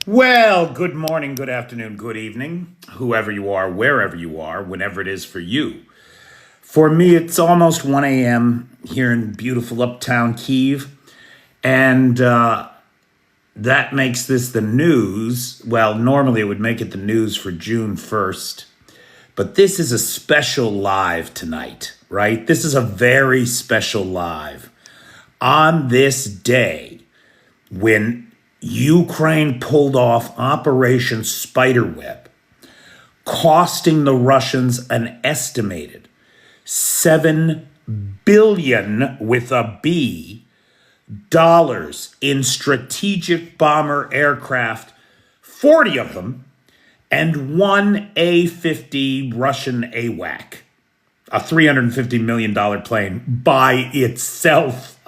Well, good morning, good afternoon, good evening, whoever you are, wherever you are, whenever it is for you. For me, it's almost 1 a.m. here in beautiful uptown Kiev, and that makes this the news. Well, normally it would make it the news for June 1st, but this is a special live tonight, right? This is a very special live. On this day, when Ukraine pulled off Operation Spiderweb, costing the Russians an estimated 7 billion with a B dollars in strategic bomber aircraft, 40 of them, and one A-50 Russian AWAC, a $350 million plane by itself.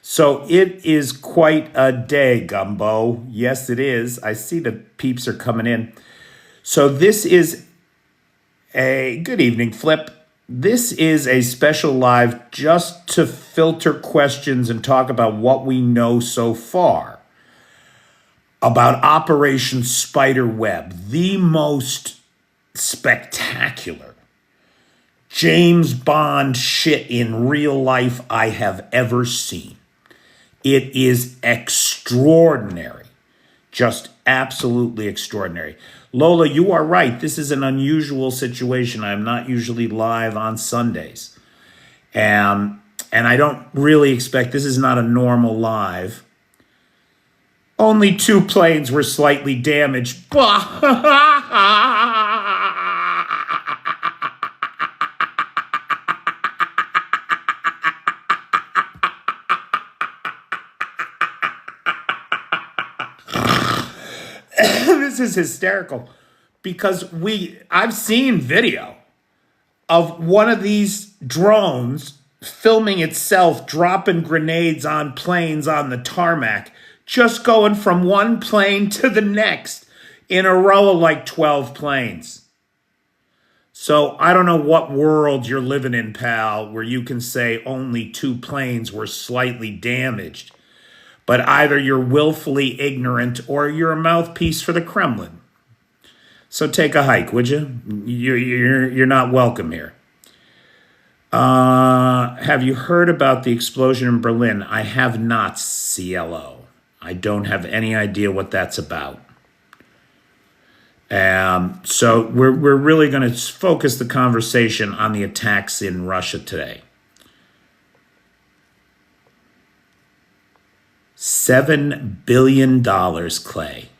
So it is quite a day, Gumbo. Yes, it is. I see the peeps are coming in. So this is a good evening, Flip. This is a special live just to filter questions and talk about what we know so far about Operation Spiderweb, the most spectacular James Bond shit in real life I have ever seen. It is extraordinary, just absolutely extraordinary. Lola, you are right. This is an unusual situation. I'm not usually live on Sundays. And I don't really expect, this is not a normal live. Only 2 planes were slightly damaged. This is hysterical because I've seen video of one of these drones filming itself dropping grenades on planes on the tarmac, just going from one plane to the next in a row of like 12 planes. So I don't know what world you're living in, pal, where you can say only 2 planes were slightly damaged. But either you're willfully ignorant or you're a mouthpiece for the Kremlin. So take a hike, would you? You're not welcome here. Have you heard about the explosion in Berlin? I have not, CLO. I don't have any idea what that's about. So we're really going to focus the conversation on the attacks in Russia today. $7 billion, Clay.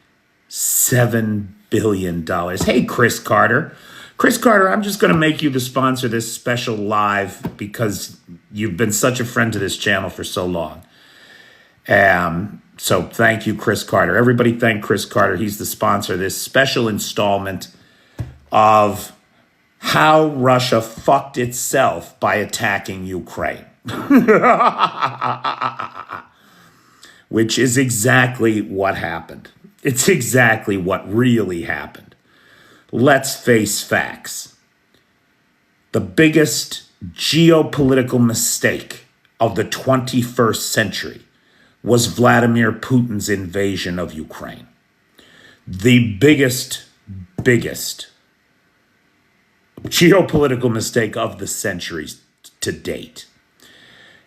$7 billion. Hey, Chris Carter. Chris Carter, I'm just going to make you the sponsor of this special live because you've been such a friend to this channel for so long. So thank you, Chris Carter. Everybody thank Chris Carter. He's the sponsor of this special installment of how Russia fucked itself by attacking Ukraine. Which is exactly what happened. It's exactly what really happened. Let's face facts. The biggest geopolitical mistake of the 21st century was Vladimir Putin's invasion of Ukraine. The biggest geopolitical mistake of the centuries to date.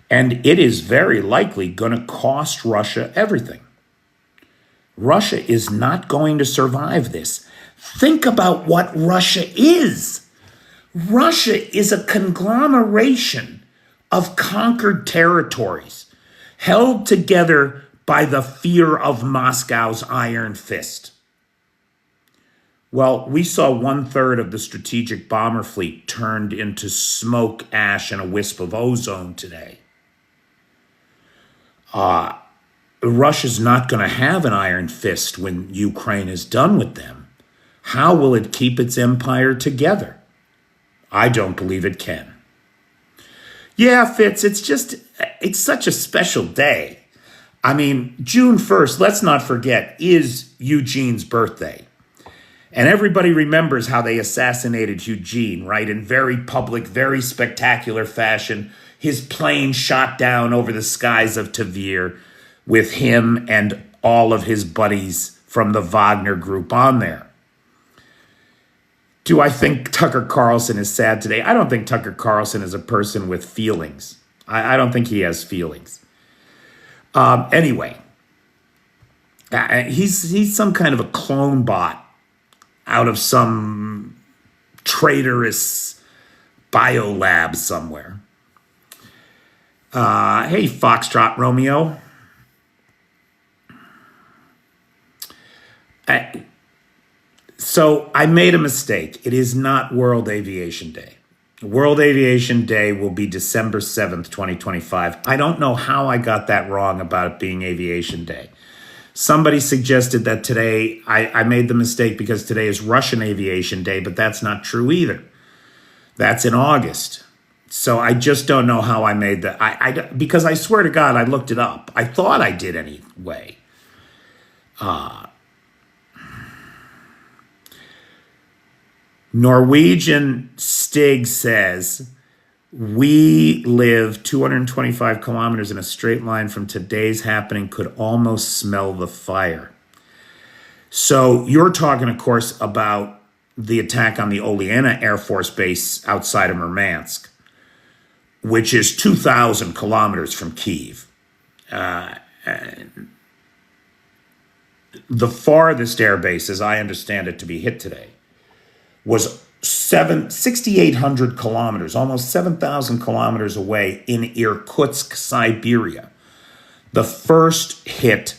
And it is very likely going to cost Russia everything. Russia is not going to survive this. Think about what Russia is. Russia is a conglomeration of conquered territories held together by the fear of Moscow's iron fist. Well, we saw 1/3 of the strategic bomber fleet turned into smoke, ash, and a wisp of ozone today. Russia's not going to have an iron fist when Ukraine is done with them. How will it keep its empire together? I don't believe it can. Yeah, Fitz, it's such a special day. I mean, June 1st, let's not forget, is Eugene's birthday. And everybody remembers how they assassinated Eugene, right? In very public, very spectacular fashion. His plane shot down over the skies of Tver. with him and all of his buddies from the Wagner group on there. Do I think Tucker Carlson is sad today? I don't think Tucker Carlson is a person with feelings. I don't think he has feelings. Anyway, he's some kind of a clone bot out of some traitorous biolab somewhere. Hey, Foxtrot Romeo. So I made a mistake. It is not World Aviation Day. World Aviation Day will be December 7th, 2025. I don't know how I got that wrong about it being Aviation Day. Somebody suggested that today, I made the mistake because today is Russian Aviation Day, but that's not true either. That's in August. So I just don't know how I made that. Because I swear to God, I looked it up. I thought I did anyway. Norwegian Stig says, we live 225 kilometers in a straight line from today's happening, could almost smell the fire. So you're talking, of course, about the attack on the Oleana Air Force Base outside of Murmansk, which is 2,000 kilometers from Kyiv. The farthest air base, as I understand it, to be hit today was 6,800 kilometers, almost 7,000 kilometers away in Irkutsk, Siberia. The first hit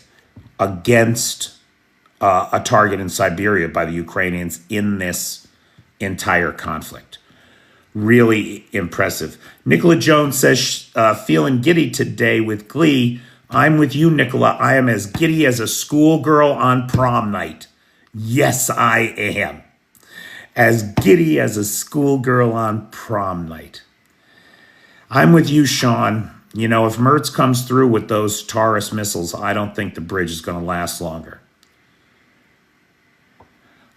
against a target in Siberia by the Ukrainians in this entire conflict. Really impressive. Nicola Jones says, feeling giddy today with glee. I'm with you, Nicola. I am as giddy as a schoolgirl on prom night. Yes, I am. As giddy as a schoolgirl on prom night. I'm with you, Sean. You know, if Mertz comes through with those Taurus missiles, I don't think the bridge is going to last longer.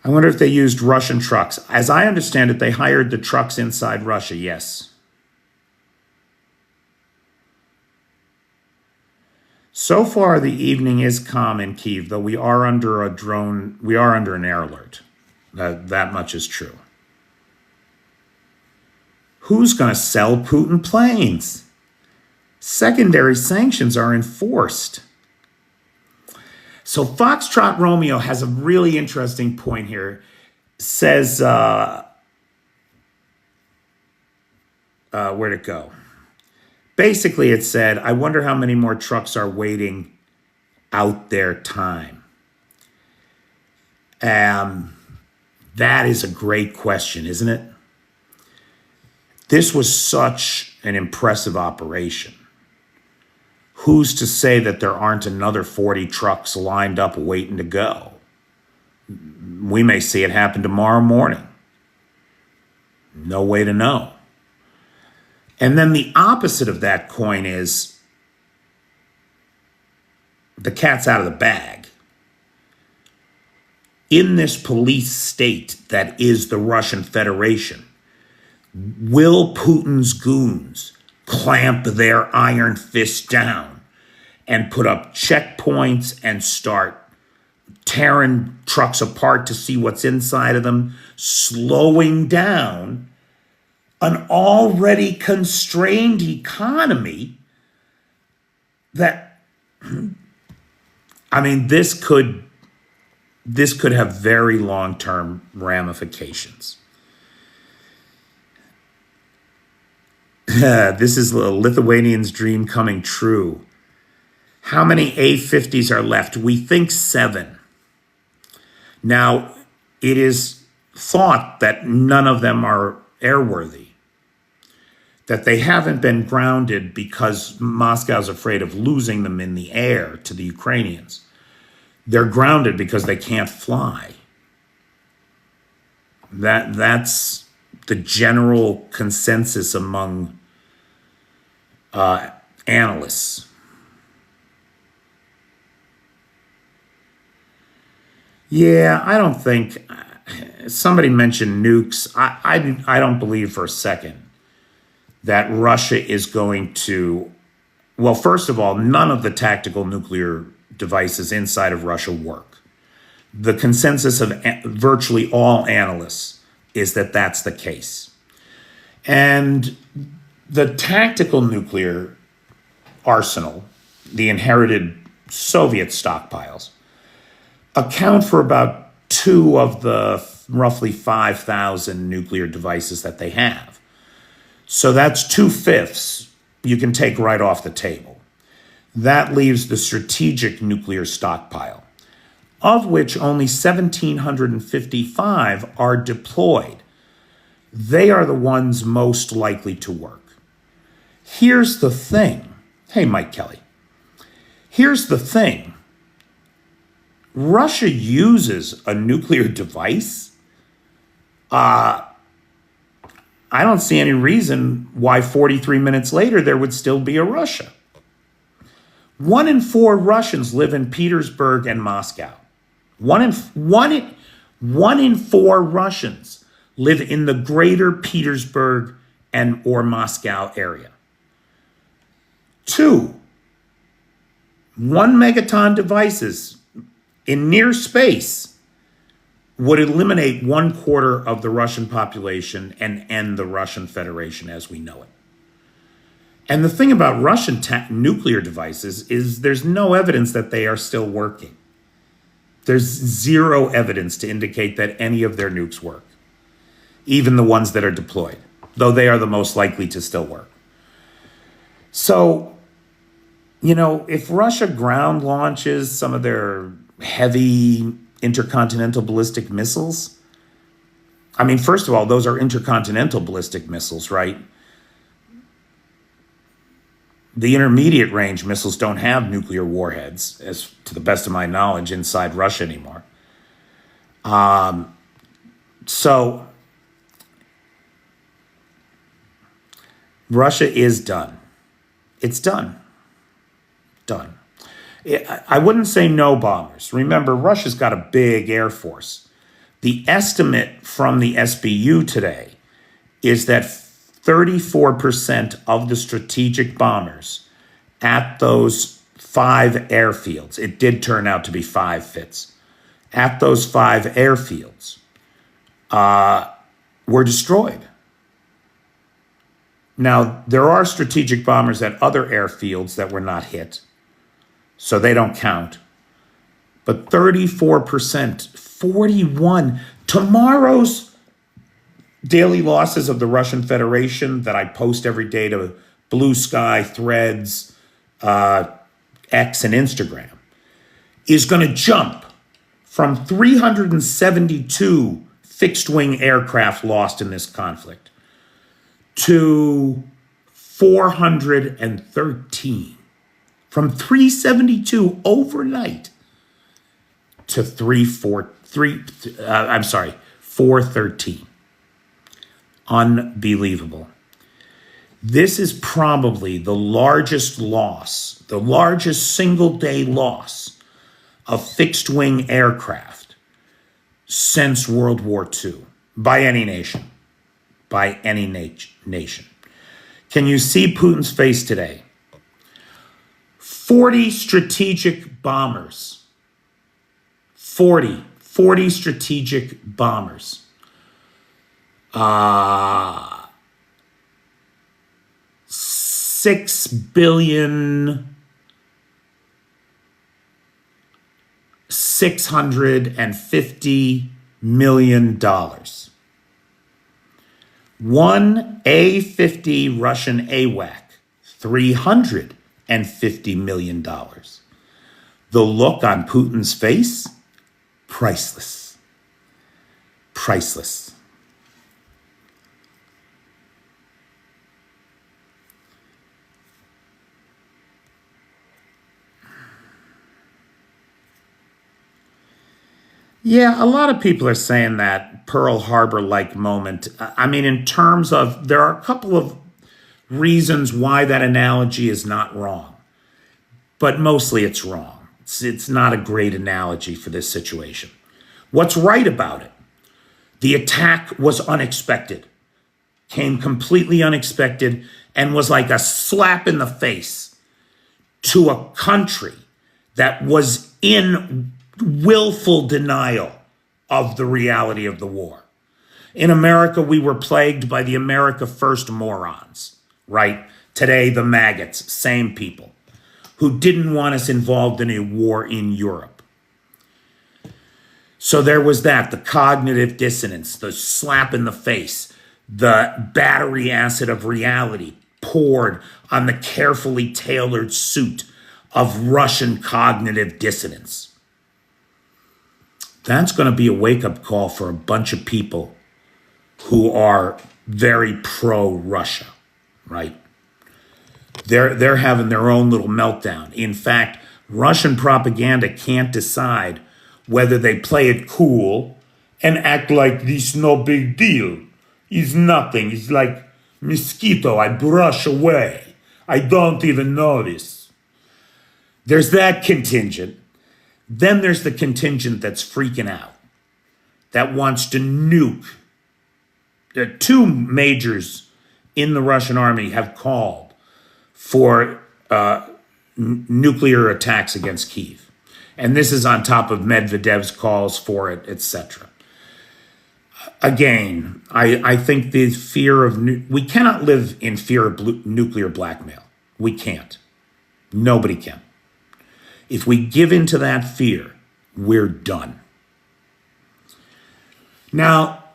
I wonder if they used Russian trucks. As I understand it, they hired the trucks inside Russia, yes. So far, the evening is calm in Kyiv, though we are under an air alert. That much is true. Who's going to sell Putin planes? Secondary sanctions are enforced. So Foxtrot Romeo has a really interesting point here. Says, where'd it go? Basically, it said, I wonder how many more trucks are waiting out their time. That is a great question, isn't it? This was such an impressive operation. Who's to say that there aren't another 40 trucks lined up waiting to go? We may see it happen tomorrow morning. No way to know. And then the opposite of that coin is the cat's out of the bag. In this police state that is the Russian Federation, will Putin's goons clamp their iron fist down and put up checkpoints and start tearing trucks apart to see what's inside of them, slowing down an already constrained economy that, I mean, this could have very long-term ramifications. This is a Lithuanian's dream coming true. How many A-50s are left? We think 7. Now, it is thought that none of them are airworthy, that they haven't been grounded because Moscow's afraid of losing them in the air to the Ukrainians. They're grounded because they can't fly. That's the general consensus among analysts. Yeah, I don't think, somebody mentioned nukes. I don't believe for a second that Russia is going to Well, first of all, none of the tactical nuclear devices inside of Russia work. The consensus of virtually all analysts is that that's the case. And the tactical nuclear arsenal, the inherited Soviet stockpiles, account for about 2 of the roughly 5,000 nuclear devices that they have. So that's 2/5 you can take right off the table. That leaves the strategic nuclear stockpile, of which only 1,755 are deployed. They are the ones most likely to work. Here's the thing. Hey, Mike Kelly. Here's the thing. Russia uses a nuclear device. I don't see any reason why 43 minutes later there would still be a Russia. 1 in 4 Russians live in Petersburg and Moscow. One in 4 Russians live in the greater Petersburg and or Moscow area. 2, 1 megaton devices in near space would eliminate 1/4 of the Russian population and end the Russian Federation as we know it. And the thing about Russian nuclear devices is there's no evidence that they are still working. There's zero evidence to indicate that any of their nukes work, even the ones that are deployed, though they are the most likely to still work. So, if Russia ground launches some of their heavy intercontinental ballistic missiles, first of all, those are intercontinental ballistic missiles, right? The intermediate range missiles don't have nuclear warheads, as to the best of my knowledge, inside Russia anymore. So Russia is done. It's done. Done. I wouldn't say no bombers. Remember, Russia's got a big air force. The estimate from the SBU today is that 34% of the strategic bombers at those 5 airfields, it did turn out to be 5 FITs, at those 5 airfields were destroyed. Now, there are strategic bombers at other airfields that were not hit, so they don't count. But 34%, 41, tomorrow's daily losses of the Russian Federation that I post every day to Blue Sky, Threads, X, and Instagram is going to jump from 372 fixed-wing aircraft lost in this conflict to 413. From 372 overnight to 413. Unbelievable. This is probably the largest loss, the largest single-day loss of fixed-wing aircraft since World War II by any nation. By any nation. Can you see Putin's face today? 40 strategic bombers. 40 strategic bombers. 6 billion 650 million dollars. One A-50 Russian AWAC, $350 million. The look on Putin's face, priceless. Priceless. Yeah, a lot of people are saying that Pearl Harbor-like moment. In terms of, there are a couple of reasons why that analogy is not wrong, but mostly it's wrong. It's not a great analogy for this situation. What's right about it? The attack was unexpected, came completely unexpected, and was like a slap in the face to a country that was in willful denial of the reality of the war. In America, we were plagued by the America First morons, right? Today, the maggots, same people, who didn't want us involved in a war in Europe. So there was that, the cognitive dissonance, the slap in the face, the battery acid of reality poured on the carefully tailored suit of Russian cognitive dissonance. That's going to be a wake-up call for a bunch of people who are very pro-Russia, right? They're having their own little meltdown. In fact, Russian propaganda can't decide whether they play it cool and act like this no big deal. It's nothing. It's like mosquito I brush away. I don't even notice. There's that contingent. Then there's the contingent that's freaking out, that wants to nuke. The two majors in the Russian army have called for nuclear attacks against Kyiv. And this is on top of Medvedev's calls for it, etc. Again, I think the fear of... we cannot live in fear of nuclear blackmail. We can't. Nobody can. If we give in to that fear, we're done. Now,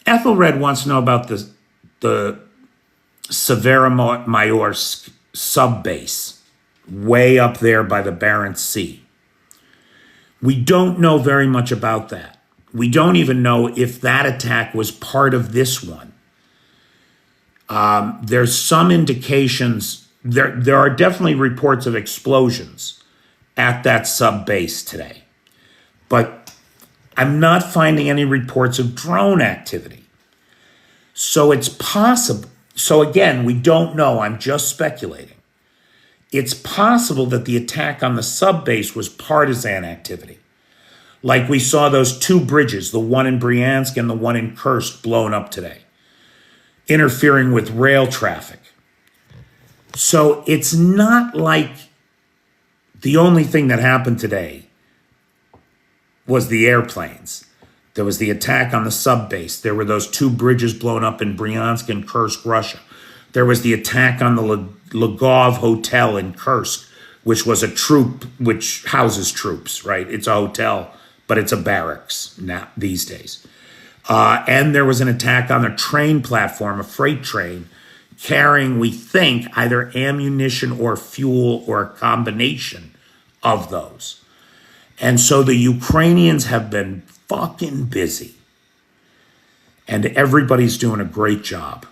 Ethelred wants to know about the Severomayorsk sub-base way up there by the Barents Sea. We don't know very much about that. We don't even know if that attack was part of this one. There's some indications, there are definitely reports of explosions at that sub-base today. But I'm not finding any reports of drone activity. So it's possible. So again, we don't know. I'm just speculating. It's possible that the attack on the sub-base was partisan activity. Like we saw those two bridges, the one in Bryansk and the one in Kursk, blown up today, interfering with rail traffic. So it's not like the only thing that happened today was the airplanes. There was the attack on the sub-base. There were those two bridges blown up in Bryansk and Kursk, Russia. There was the attack on the Lagov Hotel in Kursk, which was a troop, which houses troops, right? It's a hotel, but it's a barracks now these days. And there was an attack on a train platform, a freight train, carrying, we think, either ammunition or fuel or a combination of those. And so the Ukrainians have been fucking busy. And everybody's doing a great job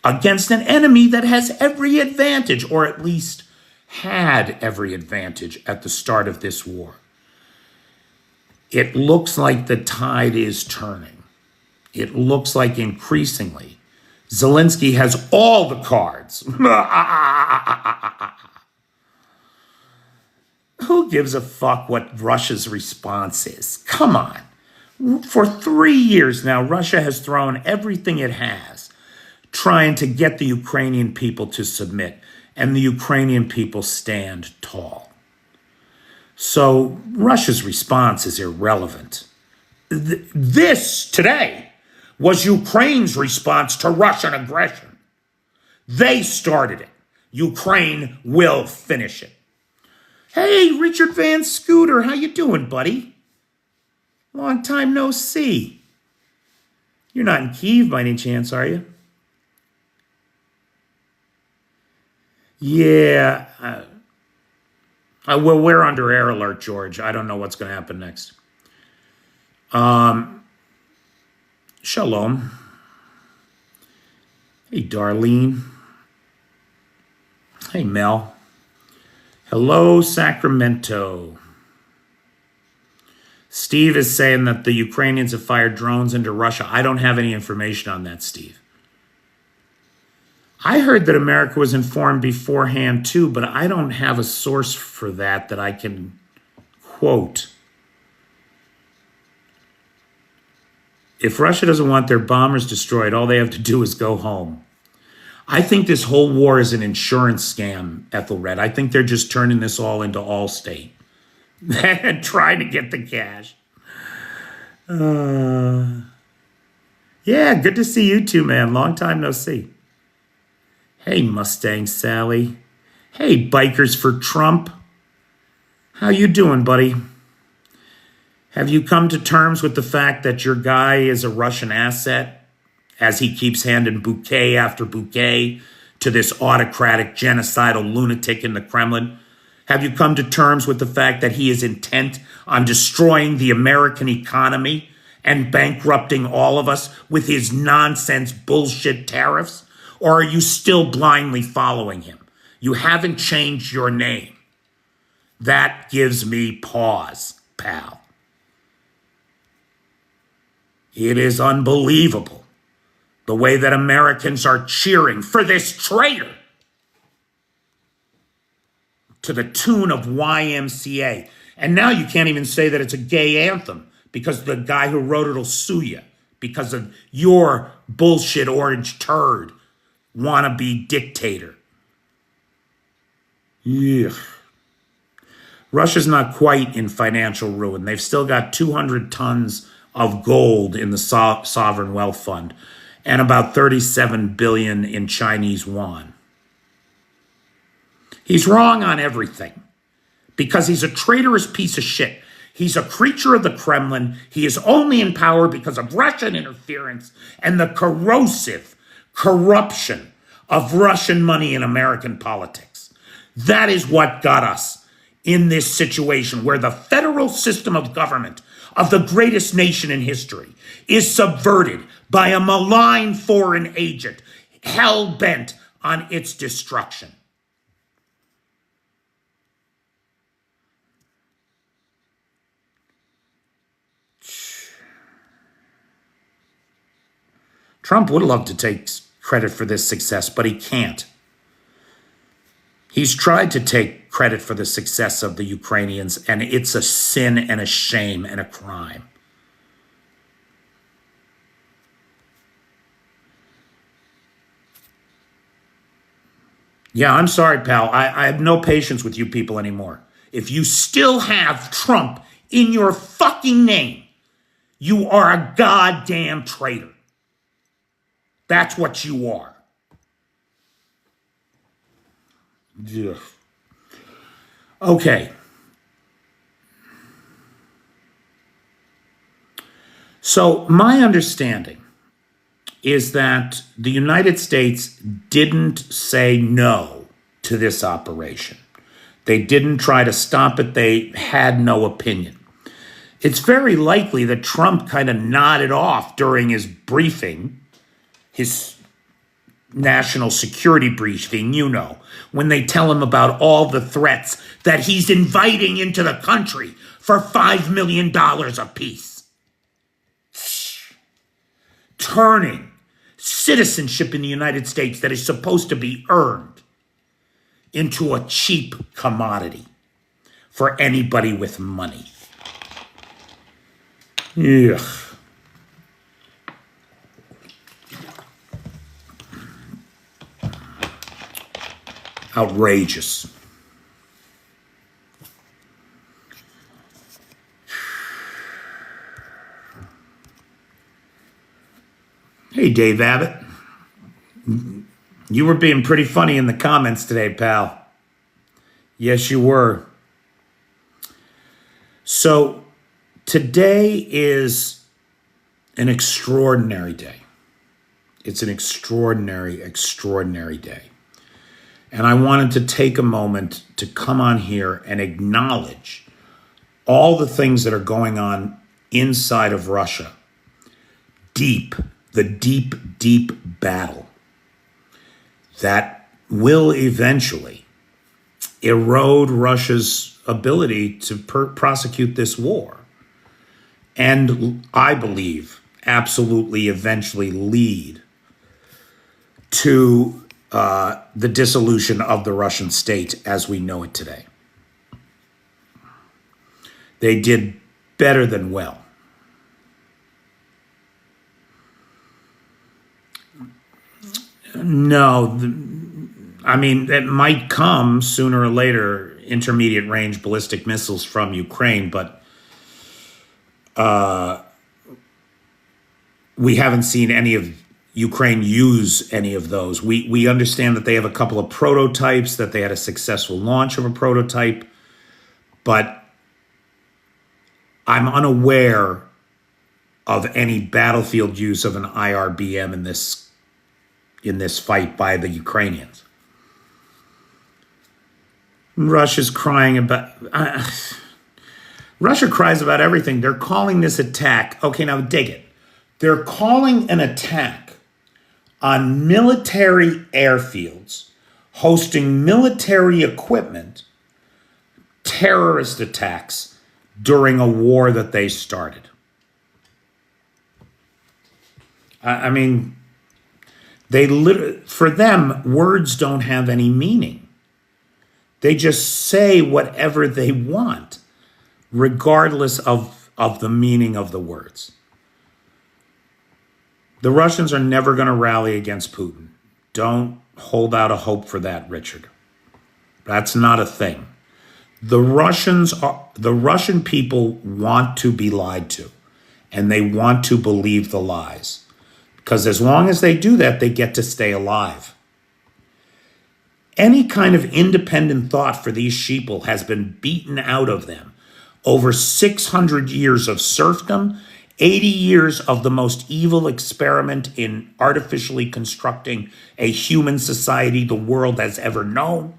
against an enemy that has every advantage, or at least had every advantage at the start of this war. It looks like the tide is turning. It looks like increasingly Zelensky has all the cards. Who gives a fuck what Russia's response is? Come on. For 3 years now, Russia has thrown everything it has, trying to get the Ukrainian people to submit, and the Ukrainian people stand tall. So Russia's response is irrelevant. This, today, was Ukraine's response to Russian aggression. They started it. Ukraine will finish it. Hey, Richard Van Scooter, how you doing, buddy? Long time no see. You're not in Kyiv by any chance, are you? Yeah. Well, we're under air alert, George. I don't know what's going to happen next. Shalom. Hey, Darlene. Hey, Mel. Hello, Sacramento. Steve is saying that the Ukrainians have fired drones into Russia. I don't have any information on that, Steve. I heard that America was informed beforehand too, but I don't have a source for that I can quote. If Russia doesn't want their bombers destroyed, all they have to do is go home. I think this whole war is an insurance scam, Ethelred. I think they're just turning this all into Allstate and trying to get the cash. Yeah, good to see you too, man. Long time no see. Hey, Mustang Sally. Hey, Bikers for Trump. How you doing, buddy? Have you come to terms with the fact that your guy is a Russian asset as he keeps handing bouquet after bouquet to this autocratic, genocidal lunatic in the Kremlin? Have you come to terms with the fact that he is intent on destroying the American economy and bankrupting all of us with his nonsense bullshit tariffs? Or are you still blindly following him? You haven't changed your name. That gives me pause, pal. It is unbelievable the way that Americans are cheering for this traitor to the tune of YMCA. And now you can't even say that it's a gay anthem because the guy who wrote it will sue you because of your bullshit orange turd wannabe dictator. Yeah. Russia's not quite in financial ruin. They've still got 200 tons of gold in the sovereign wealth fund and about 37 billion in Chinese yuan. He's wrong on everything because he's a traitorous piece of shit. He's a creature of the Kremlin. He is only in power because of Russian interference and the corrosive corruption of Russian money in American politics. That is what got us in this situation where the federal system of government of the greatest nation in history is subverted by a malign foreign agent hell-bent on its destruction. Trump would love to take credit for this success, but he can't. He's tried to take credit for the success of the Ukrainians, and it's a sin and a shame and a crime. Yeah, I'm sorry, pal. I have no patience with you people anymore. If you still have Trump in your fucking name, you are a goddamn traitor. That's what you are. Yeah. Okay. So my understanding is that the United States didn't say no to this operation. They didn't try to stop it. They had no opinion. It's very likely that Trump kind of nodded off during his briefing, his national security briefing, when they tell him about all the threats that he's inviting into the country for $5 million apiece. Turning citizenship in the United States that is supposed to be earned into a cheap commodity for anybody with money. Ugh. Outrageous. Hey, Dave Abbott. You were being pretty funny in the comments today, pal. Yes, you were. So, today is an extraordinary day. It's an extraordinary, extraordinary day. And I wanted to take a moment to come on here and acknowledge all the things that are going on inside of Russia. The deep, deep battle that will eventually erode Russia's ability to prosecute this war. And I believe absolutely eventually lead to the dissolution of the Russian state as we know it today. They did better than well. No, I mean, it might come sooner or later, intermediate range ballistic missiles from Ukraine, but we haven't seen any of Ukraine use any of those. We understand that they have a couple of prototypes, that they had a successful launch of a prototype, but I'm unaware of any battlefield use of an IRBM in this fight by the Ukrainians. Russia's crying about. Russia cries about everything. They're calling this attack. Okay, now dig it. They're calling an attack on military airfields, hosting military equipment, terrorist attacks during a war that they started. I mean, for them, words don't have any meaning. They just say whatever they want, regardless of the meaning of the words. The Russians are never going to rally against Putin. Don't hold out a hope for that, Richard. That's not a thing. The Russian people want to be lied to, and they want to believe the lies. Because as long as they do that, they get to stay alive. Any kind of independent thought for these sheeple has been beaten out of them. Over 600 years of serfdom, 80 years of the most evil experiment in artificially constructing a human society the world has ever known.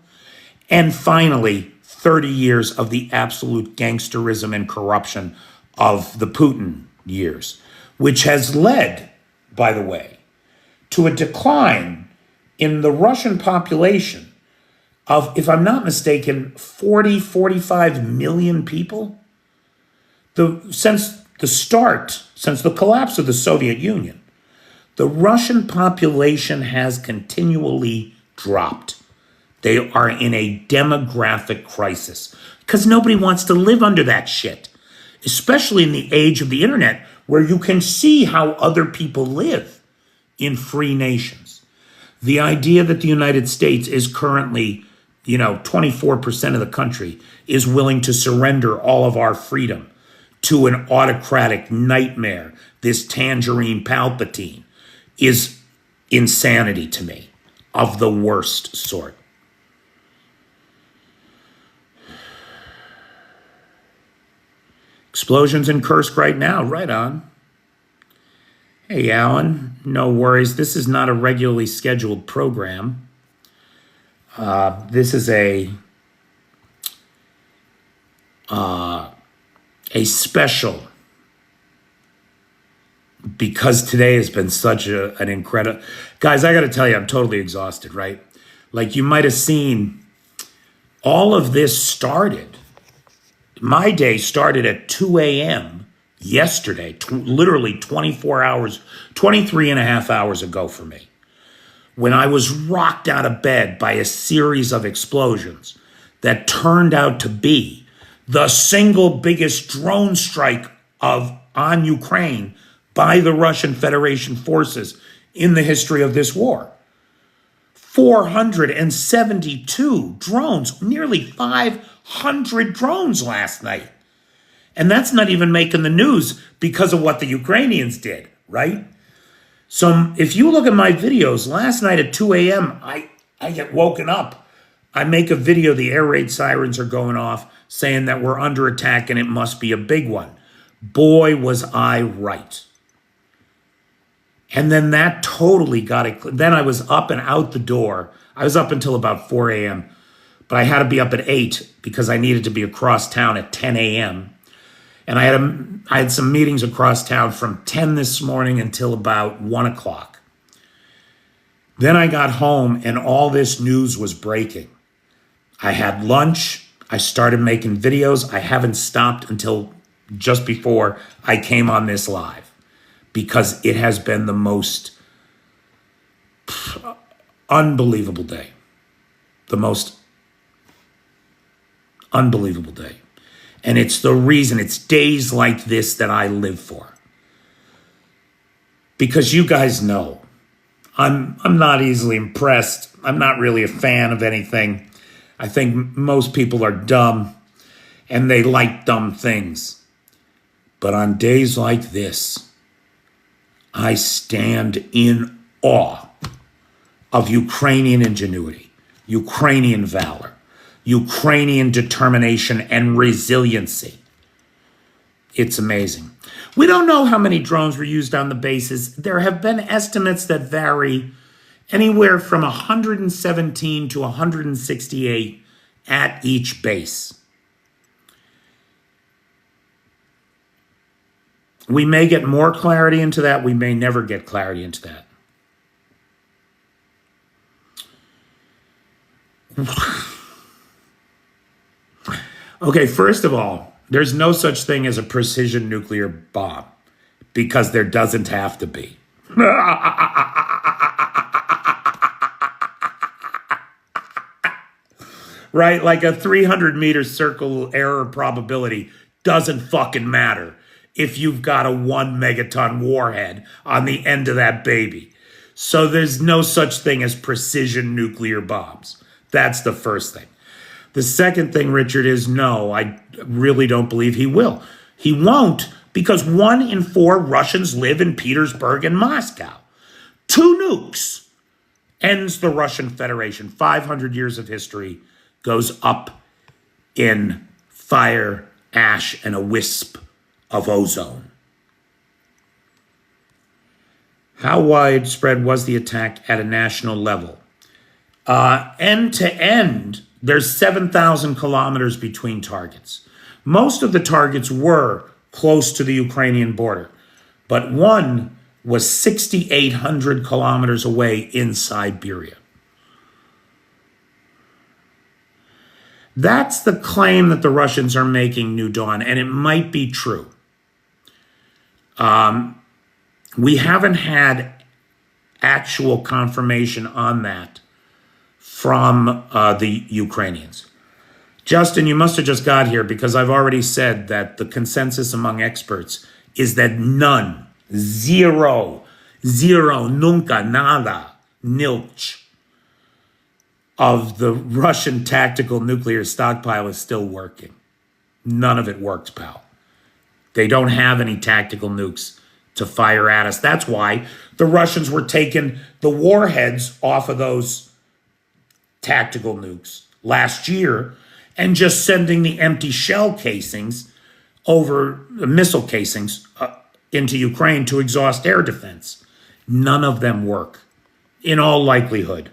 And finally, 30 years of the absolute gangsterism and corruption of the Putin years, which has led, by the way, to a decline in the Russian population of, if I'm not mistaken, 45 million people. Since the collapse of the Soviet Union, the Russian population has continually dropped. They are in a demographic crisis because nobody wants to live under that shit, especially in the age of the internet where you can see how other people live in free nations. The idea that the United States is currently, 24% of the country is willing to surrender all of our freedom to an autocratic nightmare, this Tangerine Palpatine, is insanity to me, of the worst sort. Explosions in Kursk right now, right on. Hey, Alan, no worries. This is not a regularly scheduled program. This is a special, because today has been such an incredible... Guys, I got to tell you, I'm totally exhausted, right? Like, you might have seen all of this started. My day started at 2 a.m. yesterday, literally 23 and a half hours ago for me, when I was rocked out of bed by a series of explosions that turned out to be the single biggest drone strike on Ukraine by the Russian Federation forces in the history of this war. 472 drones, nearly 500 drones last night. And that's not even making the news because of what the Ukrainians did, right? So if you look at my videos, last night at 2 a.m., I get woken up. I make a video, the air raid sirens are going off, saying that we're under attack and it must be a big one. Boy, was I right. And then that totally got it. Then I was up and out the door. I was up until about 4 a.m., but I had to be up at 8 because I needed to be across town at 10 a.m. And I had some meetings across town from 10 this morning until about 1 o'clock. Then I got home and all this news was breaking. I had lunch. I started making videos. I haven't stopped until just before I came on this live, because it has been the most unbelievable day. The most unbelievable day. And it's the reason, it's days like this that I live for. Because you guys know, I'm not easily impressed. I'm not really a fan of anything. I think most people are dumb and they like dumb things. But on days like this, I stand in awe of Ukrainian ingenuity, Ukrainian valor, Ukrainian determination and resiliency. It's amazing. We don't know how many drones were used on the bases. There have been estimates that vary anywhere from 117 to 168 at each base. We may get more clarity into that. We may never get clarity into that. Okay, first of all, there's no such thing as a precision nuclear bomb because there doesn't have to be. Right? Like a 300-meter circle error probability doesn't fucking matter if you've got a 1 megaton warhead on the end of that baby. So there's no such thing as precision nuclear bombs. That's the first thing. The second thing, Richard, is no, I really don't believe he will. He won't because 1 in 4 Russians live in Petersburg and Moscow. 2 nukes ends the Russian Federation. 500 years of history goes up in fire, ash, and a wisp of ozone. How widespread was the attack at a national level? End to end, there's 7,000 kilometers between targets. Most of the targets were close to the Ukrainian border, but one was 6,800 kilometers away in Siberia. That's the claim that the Russians are making, New Dawn, and it might be true. We haven't had actual confirmation on that from the Ukrainians. Justin, you must have just got here because I've already said that the consensus among experts is that none, zero, nunca, nada, nilch of the Russian tactical nuclear stockpile is still working. None of it works, pal. They don't have any tactical nukes to fire at us. That's why the Russians were taking the warheads off of those tactical nukes last year and just sending the empty shell casings over missile casings into Ukraine to exhaust air defense. None of them work, in all likelihood.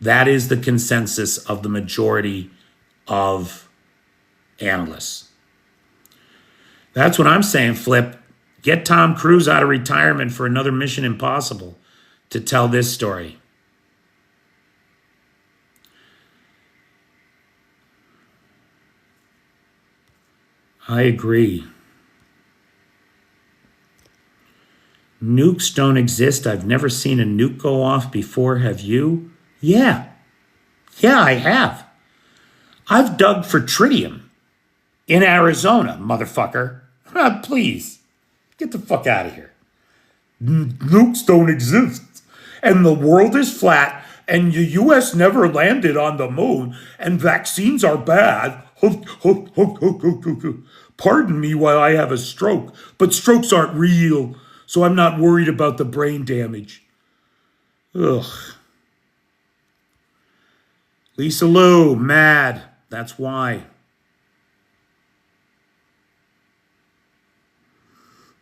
That is the consensus of the majority of analysts. That's what I'm saying, Flip. Get Tom Cruise out of retirement for another Mission Impossible to tell this story. I agree. Nukes don't exist. I've never seen a nuke go off before. Have you? Yeah, I have. I've dug for tritium in Arizona, motherfucker. Please, get the fuck out of here. Nukes don't exist. And the world is flat, and the U.S. never landed on the moon, and vaccines are bad. Pardon me while I have a stroke, but strokes aren't real, so I'm not worried about the brain damage. Ugh. Lisa Lou, mad. That's why.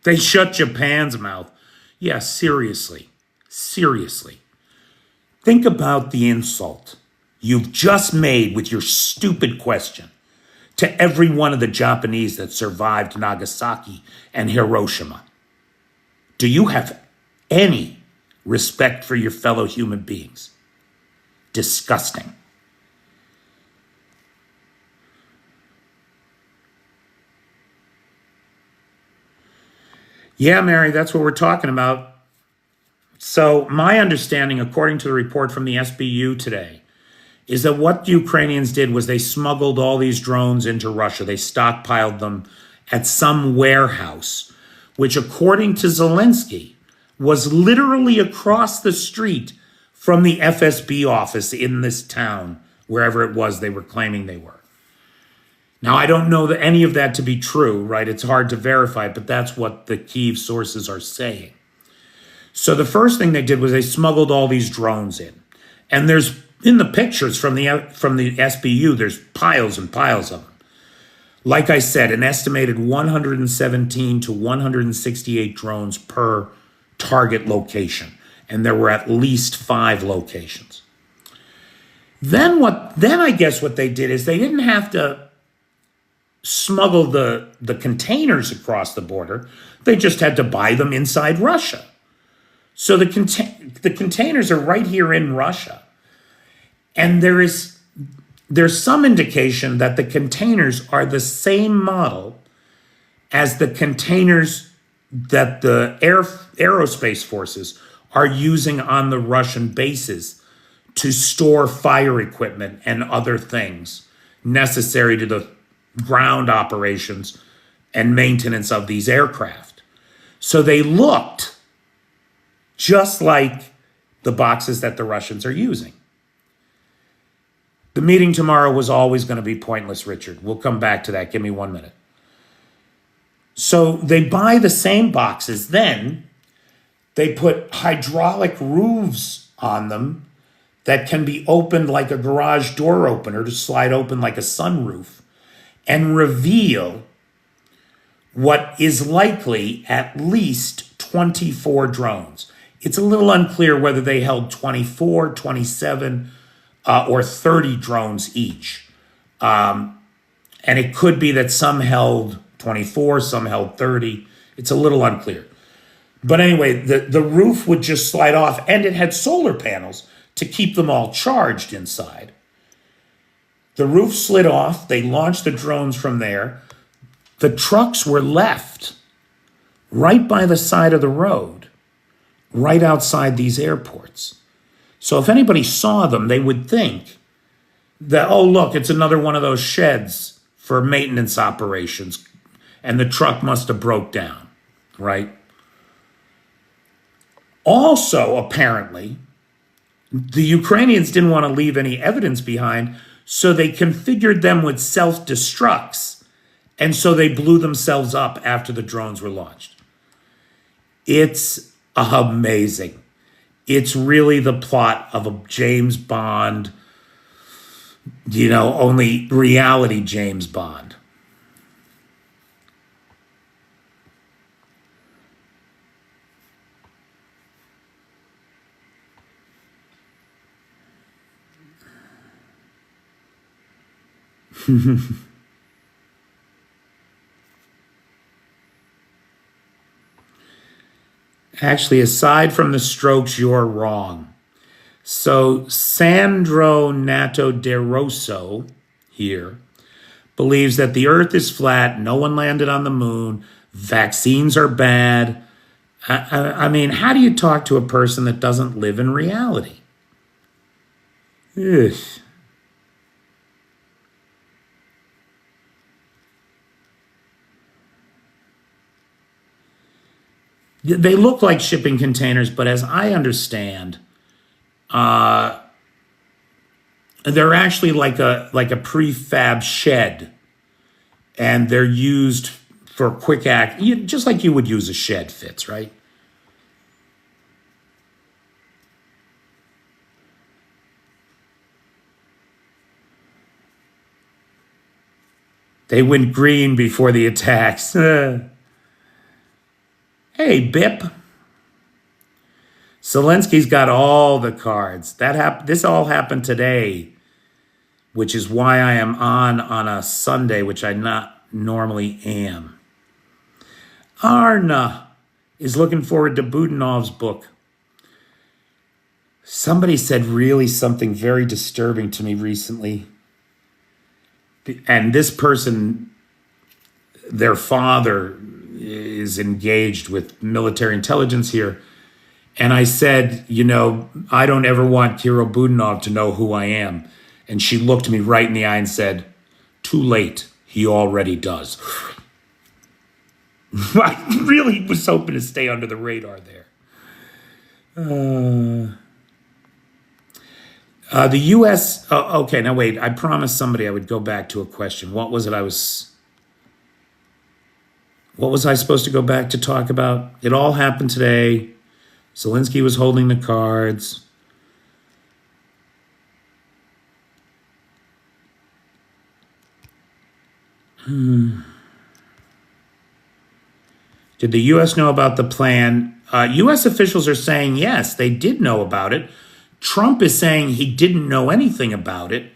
They shut Japan's mouth. Yeah, seriously. Think about the insult you've just made with your stupid question to every one of the Japanese that survived Nagasaki and Hiroshima. Do you have any respect for your fellow human beings? Disgusting. Yeah, Mary, that's what we're talking about. So my understanding, according to the report from the SBU today, is that what the Ukrainians did was they smuggled all these drones into Russia. They stockpiled them at some warehouse, which according to Zelensky, was literally across the street from the FSB office in this town, wherever it was they were claiming they were. Now, I don't know any of that to be true, right? It's hard to verify, but that's what the Kyiv sources are saying. So the first thing they did was they smuggled all these drones in. And there's, in the pictures from the SBU, there's piles and piles of them. Like I said, an estimated 117 to 168 drones per target location. And there were at least 5 locations. Then I guess what they did is they didn't have to smuggle the containers across the border. They just had to buy them inside Russia. So the containers are right here in Russia. And there's some indication that the containers are the same model as the containers that the aerospace forces are using on the Russian bases to store fire equipment and other things necessary to the ground operations and maintenance of these aircraft. So they looked just like the boxes that the Russians are using. The meeting tomorrow was always going to be pointless, Richard. We'll come back to that. Give me 1 minute. So they buy the same boxes. Then they put hydraulic roofs on them that can be opened like a garage door opener to slide open like a sunroof and reveal what is likely at least 24 drones. It's a little unclear whether they held 24, 27, or 30 drones each. And it could be that some held 24, some held 30. It's a little unclear. But anyway, the roof would just slide off, and it had solar panels to keep them all charged inside. The roof slid off. They launched the drones from there. The trucks were left right by the side of the road, right outside these airports. So if anybody saw them, they would think that, oh, look, it's another one of those sheds for maintenance operations, and the truck must have broke down, right? Also, apparently, the Ukrainians didn't want to leave any evidence behind, so they configured them with self-destructs, and so they blew themselves up after the drones were launched. It's amazing. It's really the plot of a James Bond, only reality James Bond. Actually, aside from the strokes, you're wrong. So Sandro Nato De Rosso here believes that the earth is flat, no one landed on the moon, vaccines are bad. I mean, how do you talk to a person that doesn't live in reality? Ugh. They look like shipping containers, but as I understand, they're actually like a prefab shed, and they're used for quick act, just like you would use a shed, Fitz, right? They went green before the attacks. Hey, Bip. Zelensky's got all the cards. This all happened today, which is why I am on a Sunday, which I not normally am. Arna is looking forward to Budanov's book. Somebody said really something very disturbing to me recently. And this person, their father, is engaged with military intelligence here. And I said, I don't ever want Kirill Budanov to know who I am. And she looked me right in the eye and said, too late. He already does. I really was hoping to stay under the radar there. The U.S. Okay, now wait. I promised somebody I would go back to a question. What was it? What was I supposed to go back to talk about? It all happened today. Zelensky was holding the cards. Did the U.S. know about the plan? U.S. officials are saying yes, they did know about it. Trump is saying he didn't know anything about it.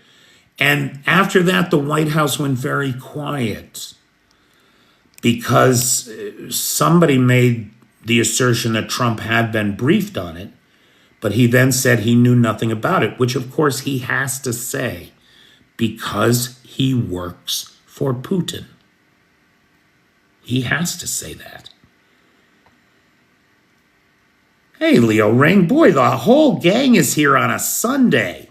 And after that, the White House went very quiet because somebody made the assertion that Trump had been briefed on it, but he then said he knew nothing about it, which of course he has to say because he works for Putin. He has to say that. Hey, Leo Ring, boy, the whole gang is here on a Sunday.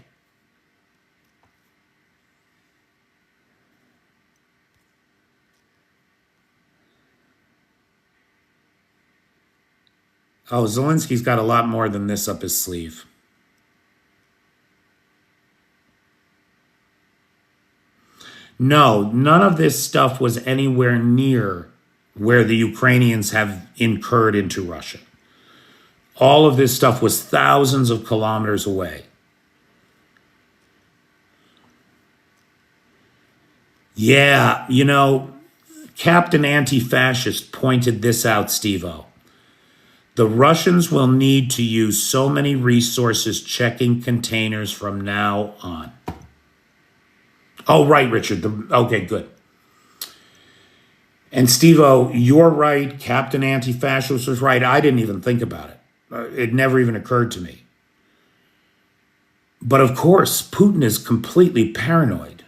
Oh, Zelensky's got a lot more than this up his sleeve. No, none of this stuff was anywhere near where the Ukrainians have incurred into Russia. All of this stuff was thousands of kilometers away. Yeah, Captain Anti-Fascist pointed this out, Steve-O. The Russians will need to use so many resources checking containers from now on. Oh, right, Richard. Okay, good. And Steve-O, you're right. Captain Anti-Fascist was right. I didn't even think about it. It never even occurred to me. But of course, Putin is completely paranoid.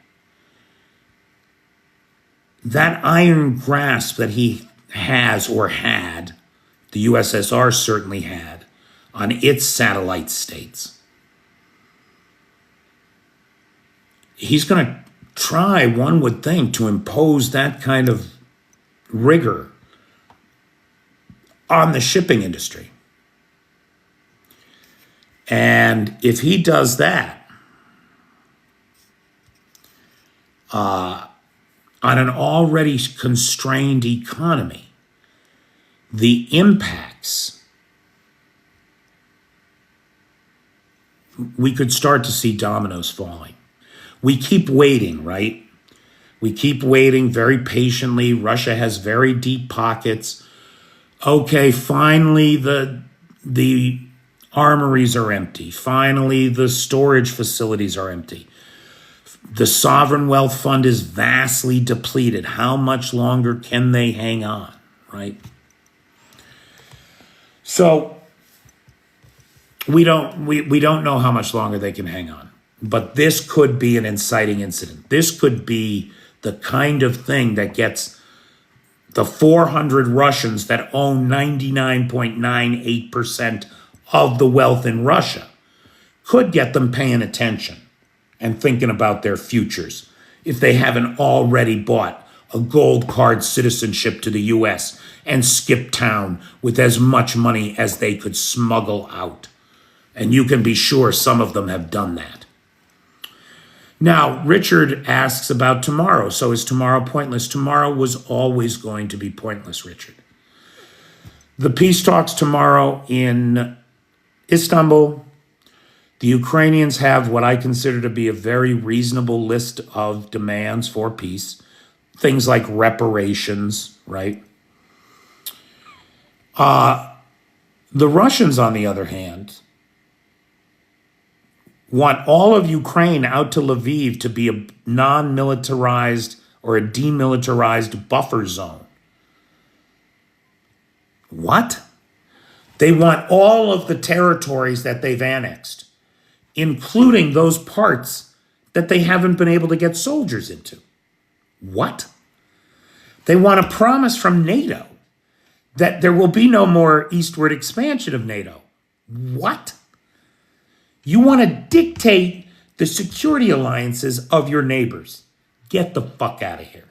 That iron grasp that he has or had, the USSR certainly had, on its satellite states. He's going to try, one would think, to impose that kind of rigor on the shipping industry. And if he does that on an already constrained economy, the impacts, we could start to see dominoes falling. We keep waiting, right? We keep waiting very patiently. Russia has very deep pockets. Okay, finally the armories are empty. Finally, the storage facilities are empty. The sovereign wealth fund is vastly depleted. How much longer can they hang on, right? So we don't know how much longer they can hang on. But this could be an inciting incident. This could be the kind of thing that gets the 400 Russians that own 99.98% of the wealth in Russia, could get them paying attention and thinking about their futures if they haven't already bought a gold card citizenship to the U.S. and skipped town with as much money as they could smuggle out. And you can be sure some of them have done that. Now, Richard asks about tomorrow. So is tomorrow pointless? Tomorrow was always going to be pointless, Richard. The peace talks tomorrow in Istanbul. The Ukrainians have what I consider to be a very reasonable list of demands for peace. Things like reparations, right? The Russians, on the other hand, want all of Ukraine out to Lviv to be a non-militarized or a demilitarized buffer zone. What? They want all of the territories that they've annexed, including those parts that they haven't been able to get soldiers into. What? They want a promise from NATO that there will be no more eastward expansion of NATO. What? You want to dictate the security alliances of your neighbors. Get the fuck out of here.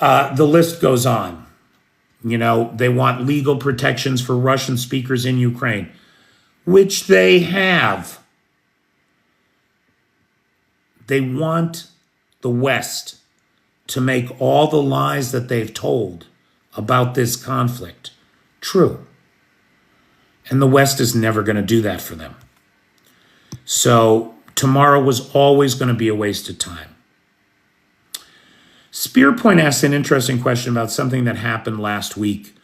The list goes on. They want legal protections for Russian speakers in Ukraine, which they have. They want the West to make all the lies that they've told about this conflict true. And the West is never going to do that for them. So tomorrow was always going to be a waste of time. Spearpoint asked an interesting question about something that happened last week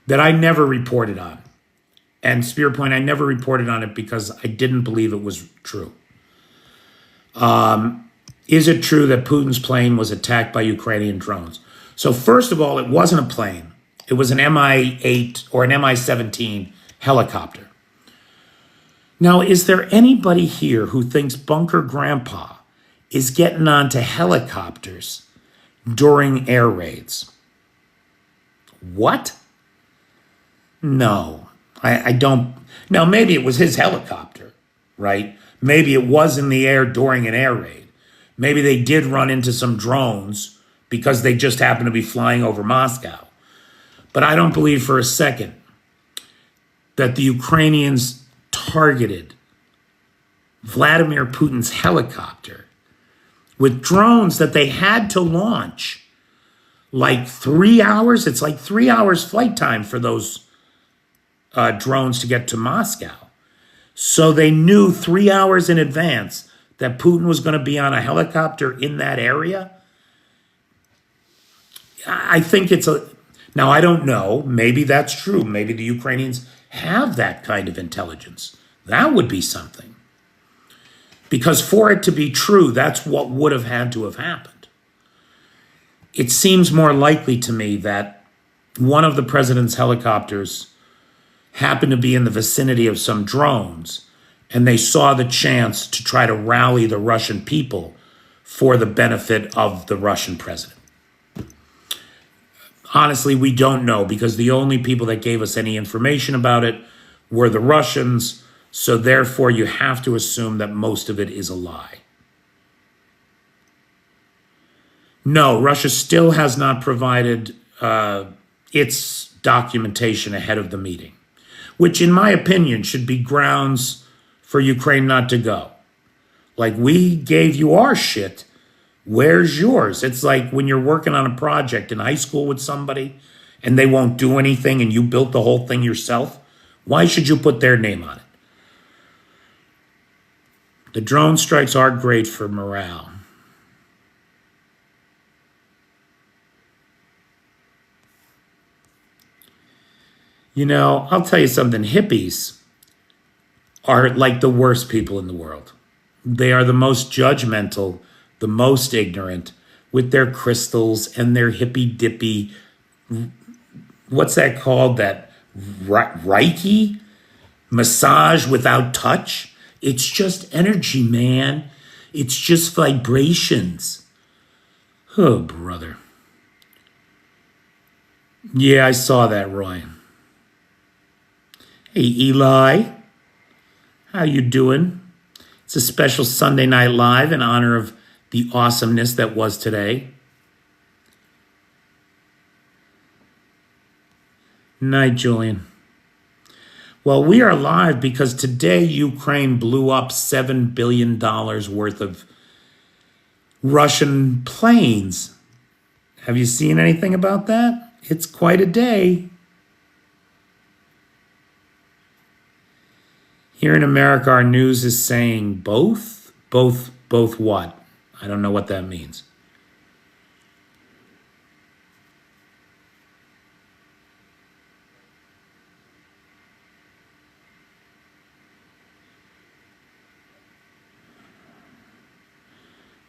that I never reported on. And Spearpoint, I never reported on it because I didn't believe it was true. Is it true that Putin's plane was attacked by Ukrainian drones? So first of all, it wasn't a plane. It was an Mi-8 or an Mi-17 helicopter. Now, is there anybody here who thinks Bunker Grandpa is getting onto helicopters during air raids? What? No, I don't. Now, maybe it was his helicopter, right? Maybe it was in the air during an air raid. Maybe they did run into some drones because they just happened to be flying over Moscow. But I don't believe for a second that the Ukrainians targeted Vladimir Putin's helicopter with drones that they had to launch like 3 hours. It's like 3 hours flight time for those drones to get to Moscow. So they knew 3 hours in advance that Putin was going to be on a helicopter in that area. I think now I don't know, maybe that's true. Maybe the Ukrainians have that kind of intelligence. That would be something. Because for it to be true, that's what would have had to have happened. It seems more likely to me that one of the president's helicopters happened to be in the vicinity of some drones, and they saw the chance to try to rally the Russian people for the benefit of the Russian president. Honestly, we don't know, because the only people that gave us any information about it were the Russians, so therefore you have to assume that most of it is a lie. No, Russia still has not provided its documentation ahead of the meeting, which in my opinion should be grounds for Ukraine not to go. Like, we gave you our shit, where's yours? It's like when you're working on a project in high school with somebody and they won't do anything and you built the whole thing yourself. Why should you put their name on it? The drone strikes are great for morale. I'll tell you something. Hippies are like the worst people in the world. They are the most judgmental, the most ignorant, with their crystals and their hippy-dippy, what's that called? That Reiki? Massage without touch? It's just energy, man. It's just vibrations. Oh, brother. Yeah, I saw that, Roy. Hey, Eli. How you doing? It's a special Sunday Night Live in honor of the awesomeness that was today. Night, Julian. Well, we are live because today Ukraine blew up $7 billion worth of Russian planes. Have you seen anything about that? It's quite a day. Here in America, our news is saying both? Both what? I don't know what that means.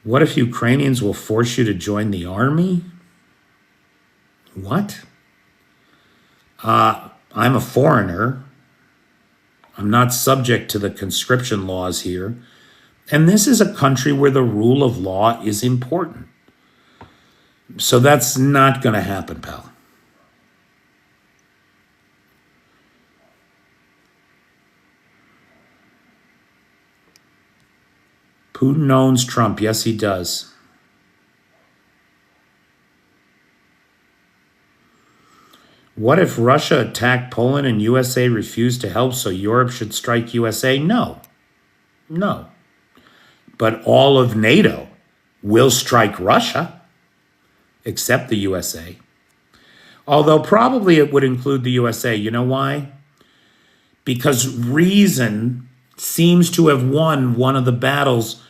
What if Ukrainians will force you to join the army? What? I'm a foreigner. I'm not subject to the conscription laws here. And this is a country where the rule of law is important. So that's not going to happen, pal. Putin owns Trump. Yes, he does. What if Russia attacked Poland and USA refused to help, so Europe should strike USA? No, no. But all of NATO will strike Russia, except the USA. Although probably it would include the USA. You know why? Because reason seems to have won one of the battles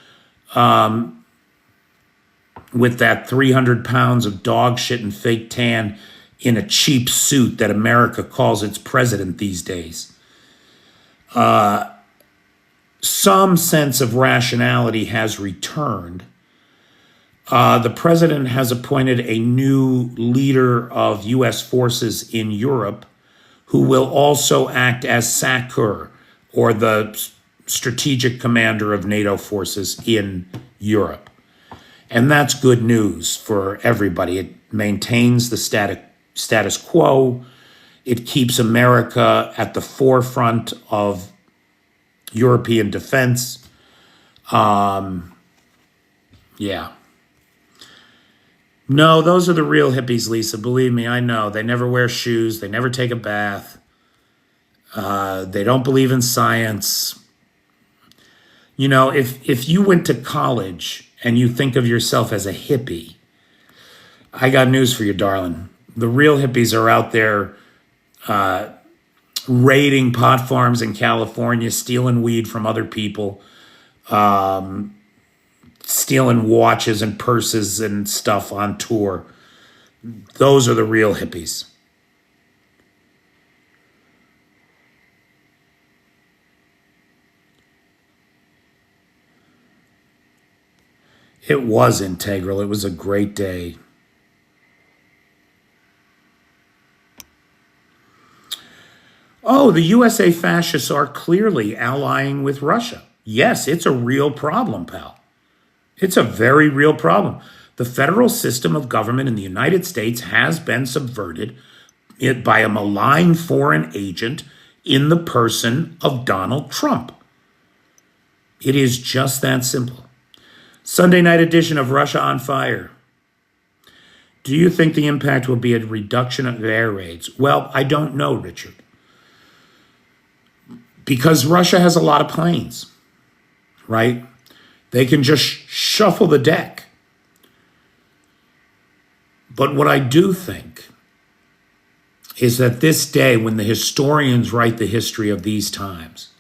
with that 300 pounds of dog shit and fake tan in a cheap suit that America calls its president these days. Some sense of rationality has returned. The president has appointed a new leader of U.S. forces in Europe who will also act as SACEUR, or the strategic commander of NATO forces in Europe. And that's good news for everybody. It maintains the status quo. It keeps America at the forefront of European defense. Yeah. No, those are the real hippies, Lisa. Believe me, I know. They never wear shoes. They never take a bath. They don't believe in science. You know, if you went to college and you think of yourself as a hippie, I got news for you, darling. The real hippies are out there raiding pot farms in California, stealing weed from other people, stealing watches and purses and stuff on tour. Those are the real hippies. It was integral. It was a great day. Oh, the USA fascists are clearly allying with Russia. Yes, it's a real problem, pal. It's a very real problem. The federal system of government in the United States has been subverted by a malign foreign agent in the person of Donald Trump. It is just that simple. Sunday night edition of Russia on Fire. Do you think the impact will be a reduction of air raids? Well, I don't know, Richard. Because Russia has a lot of planes, right? They can just shuffle the deck. But what I do think is that this day, when the historians write the history of these times,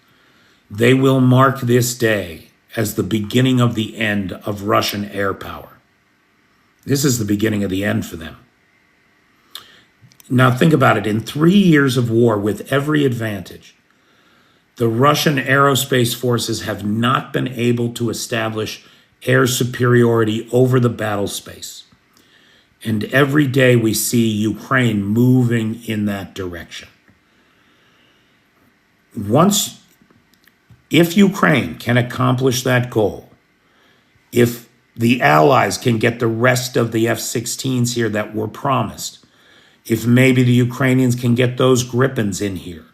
they will mark this day as the beginning of the end of Russian air power. This is the beginning of the end for them. Now think about it. In 3 years of war with every advantage, the Russian aerospace forces have not been able to establish air superiority over the battle space. And every day we see Ukraine moving in that direction. If Ukraine can accomplish that goal, if the Allies can get the rest of the F-16s here that were promised, if maybe the Ukrainians can get those Gripens in here,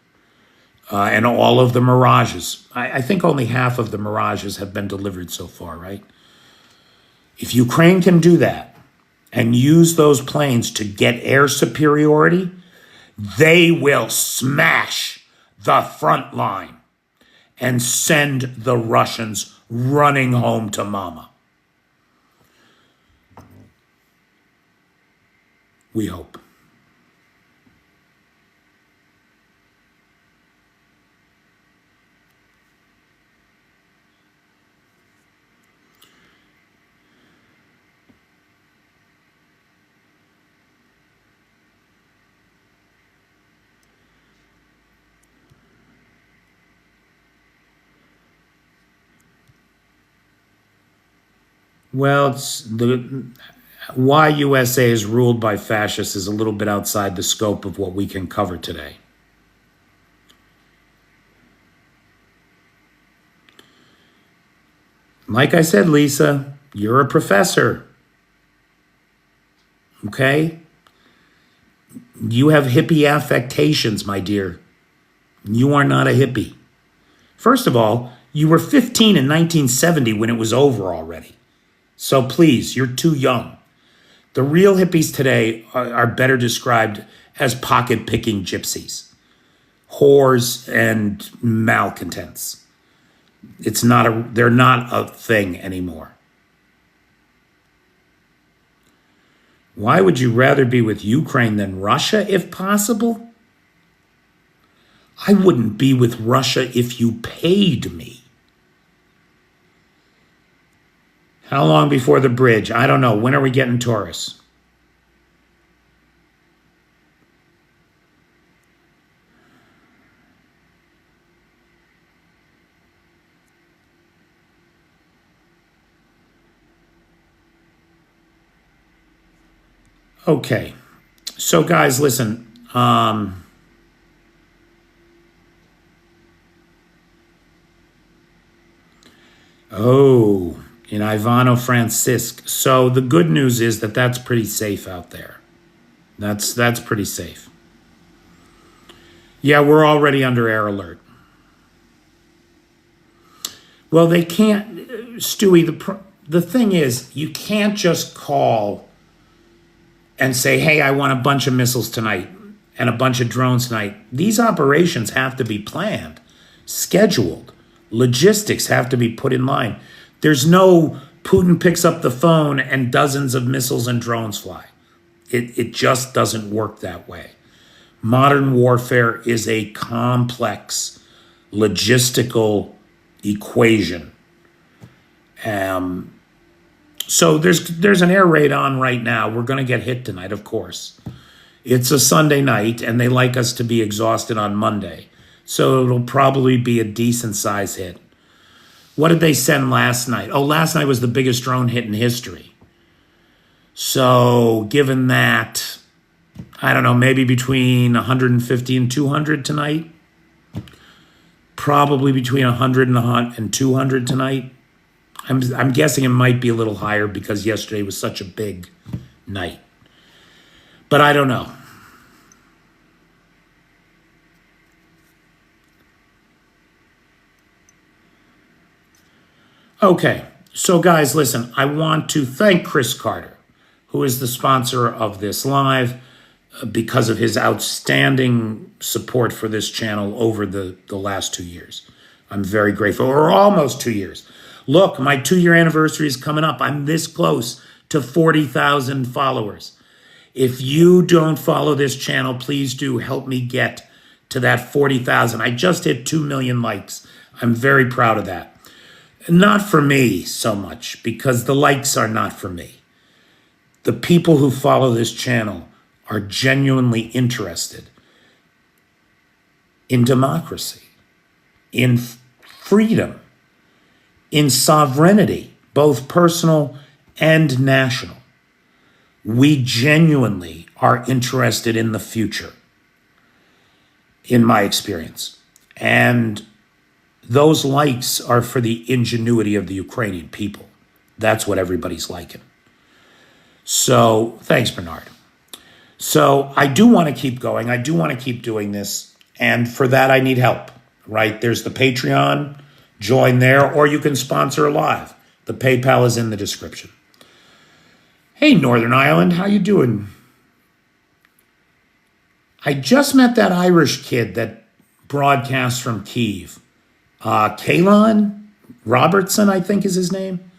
and all of the Mirages. I think only half of the Mirages have been delivered so far, right? If Ukraine can do that and use those planes to get air superiority, they will smash the front line and send the Russians running home to mama. We hope. Well, why USA is ruled by fascists is a little bit outside the scope of what we can cover today. Like I said, Lisa, you're a professor. Okay? You have hippie affectations, my dear. You are not a hippie. First of all, you were 15 in 1970 when it was over already. So please, you're too young. The real hippies today are better described as pocket-picking gypsies, whores, and malcontents. They're not a thing anymore. Why would you rather be with Ukraine than Russia if possible? I wouldn't be with Russia if you paid me. How long before the bridge? I don't know. When are we getting Taurus? Okay. So guys, listen. In Ivano Francisc. So the good news is that that's pretty safe out there. That's pretty safe. Yeah, we're already under air alert. Well, they can't, Stewie, the thing is, you can't just call and say, hey, I want a bunch of missiles tonight and a bunch of drones tonight. These operations have to be planned, scheduled. Logistics have to be put in line. There's no Putin picks up the phone and dozens of missiles and drones fly. It just doesn't work that way. Modern warfare is a complex logistical equation. So there's an air raid on right now. We're going to get hit tonight, of course. It's a Sunday night, and they like us to be exhausted on Monday. So it'll probably be a decent size hit. What did they send last night? Oh, last night was the biggest drone hit in history. So given that, I don't know, maybe between 150 and 200 tonight. Probably between 100 and 200 tonight. I'm guessing it might be a little higher because yesterday was such a big night. But I don't know. Okay, so guys, listen, I want to thank Chris Carter, who is the sponsor of this live, because of his outstanding support for this channel over the last 2 years. I'm very grateful, or almost 2 years. Look, my 2-year anniversary is coming up. I'm this close to 40,000 followers. If you don't follow this channel, please do help me get to that 40,000. I just hit 2 million likes. I'm very proud of that. Not for me so much, because the likes are not for me. The people who follow this channel are genuinely interested in democracy, in freedom, in sovereignty, both personal and national. We genuinely are interested in the future, in my experience. And those likes are for the ingenuity of the Ukrainian people. That's what everybody's liking. So thanks, Bernard. So I do want to keep going. I do want to keep doing this. And for that, I need help, right? There's the Patreon. Join there, or you can sponsor live. The PayPal is in the description. Hey, Northern Ireland, how you doing? I just met that Irish kid that broadcasts from Kyiv. Kalon Robertson, I think is his name.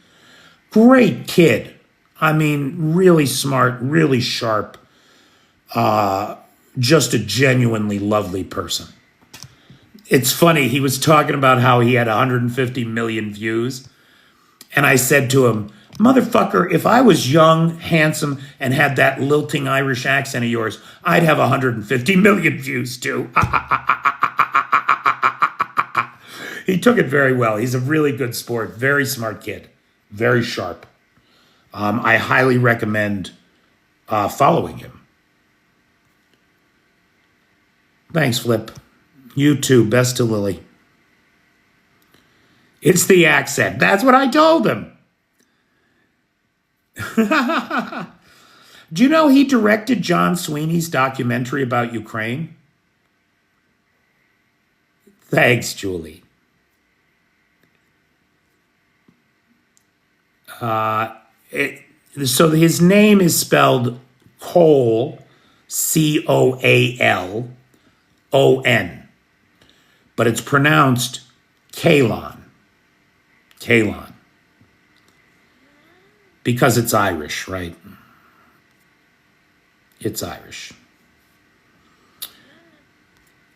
Great kid. I mean, really smart, really sharp. Just a genuinely lovely person. It's funny, he was talking about how he had 150 million views. And I said to him, motherfucker, if I was young, handsome, and had that lilting Irish accent of yours, I'd have 150 million views too. He took it very well. He's a really good sport, very smart kid, very sharp. I highly recommend following him. Thanks, Flip. You too. Best to Lily. It's the accent. That's what I told him. Do you know he directed John Sweeney's documentary about Ukraine? Thanks, Julie. So his name is spelled Cole, Calon, but it's pronounced Kalon. Kalon. Because it's Irish, right? It's Irish.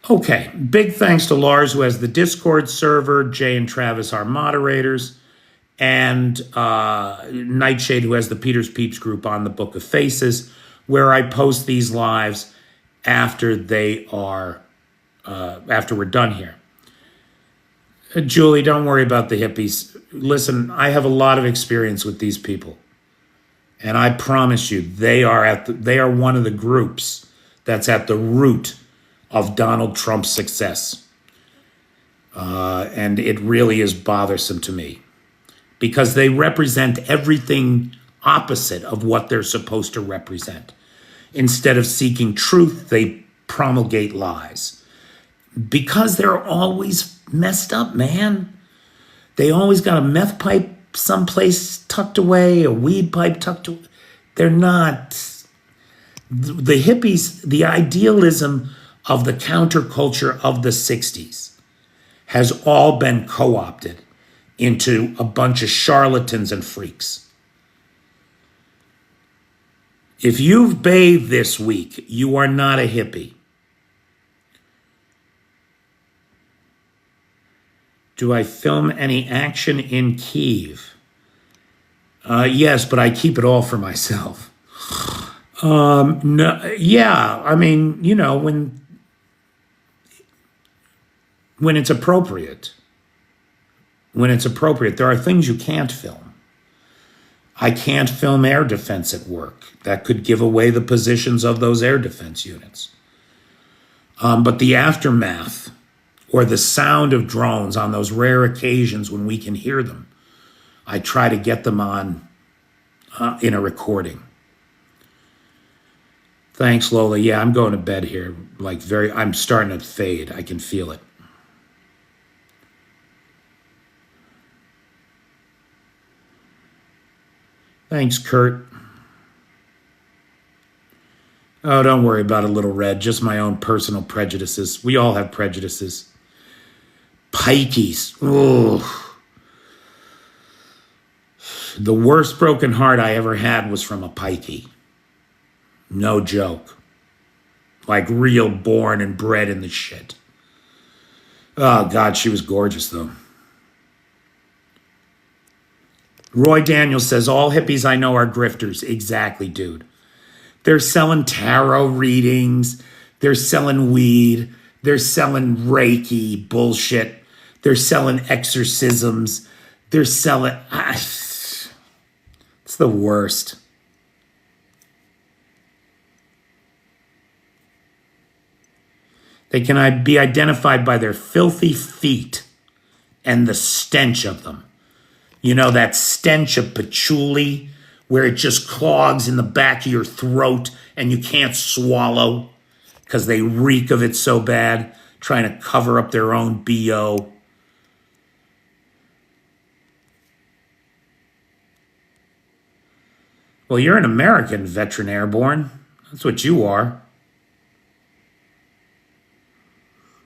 Okay, big thanks to Lars, who has the Discord server, Jay and Travis, our moderators, and Nightshade, who has the Peter's Peeps group on the Book of Faces, where I post these lives after they are, after we're done here. Julie, don't worry about the hippies. Listen, I have a lot of experience with these people, and I promise you, they are one of the groups that's at the root of Donald Trump's success. And it really is bothersome to me because they represent everything opposite of what they're supposed to represent. Instead of seeking truth, they promulgate lies because they're always messed up, man. They always got a meth pipe someplace tucked away, a weed pipe tucked away. They're not. The hippies, the idealism of the counterculture of the 60s has all been co-opted into a bunch of charlatans and freaks. If you've bathed this week, you are not a hippie. Do I film any action in Kyiv? Yes, but I keep it all for myself. No, yeah, I mean, you know, when it's appropriate. When it's appropriate, there are things you can't film. I can't film air defense at work. That could give away the positions of those air defense units. But the aftermath or the sound of drones on those rare occasions when we can hear them, I try to get them on in a recording. Thanks, Lola. Yeah, I'm going to bed here. I'm starting to fade. I can feel it. Thanks, Kurt. Oh, don't worry about a little red. Just my own personal prejudices. We all have prejudices. Pikeys. Oh. The worst broken heart I ever had was from a pikey. No joke. Like real born and bred in the shit. Oh, God, she was gorgeous, though. Roy Daniels says, all hippies I know are grifters. Exactly, dude. They're selling tarot readings. They're selling weed. They're selling Reiki bullshit. They're selling exorcisms. They're selling... it's the worst. They can be identified by their filthy feet and the stench of them. You know, that stench of patchouli where it just clogs in the back of your throat and you can't swallow because they reek of it so bad, trying to cover up their own BO. Well, you're an American, veteran airborne. That's what you are.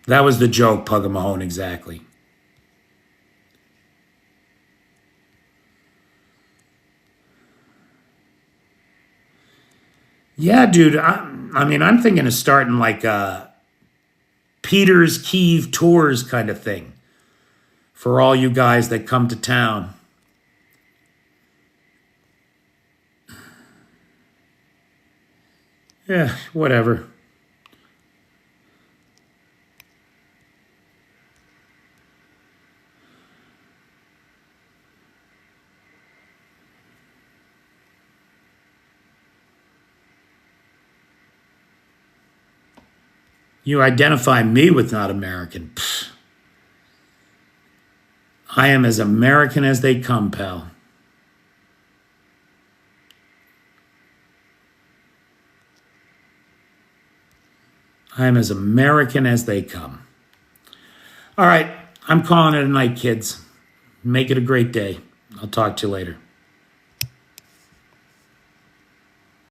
That was the joke, Pugga Mahone, exactly. Yeah, dude. I mean, I'm thinking of starting like a Peter's Kyiv tours kind of thing for all you guys that come to town. Yeah, whatever. You identify me with not American. Pfft. I am as American as they come, pal. I am as American as they come. All right, I'm calling it a night, kids. Make it a great day. I'll talk to you later.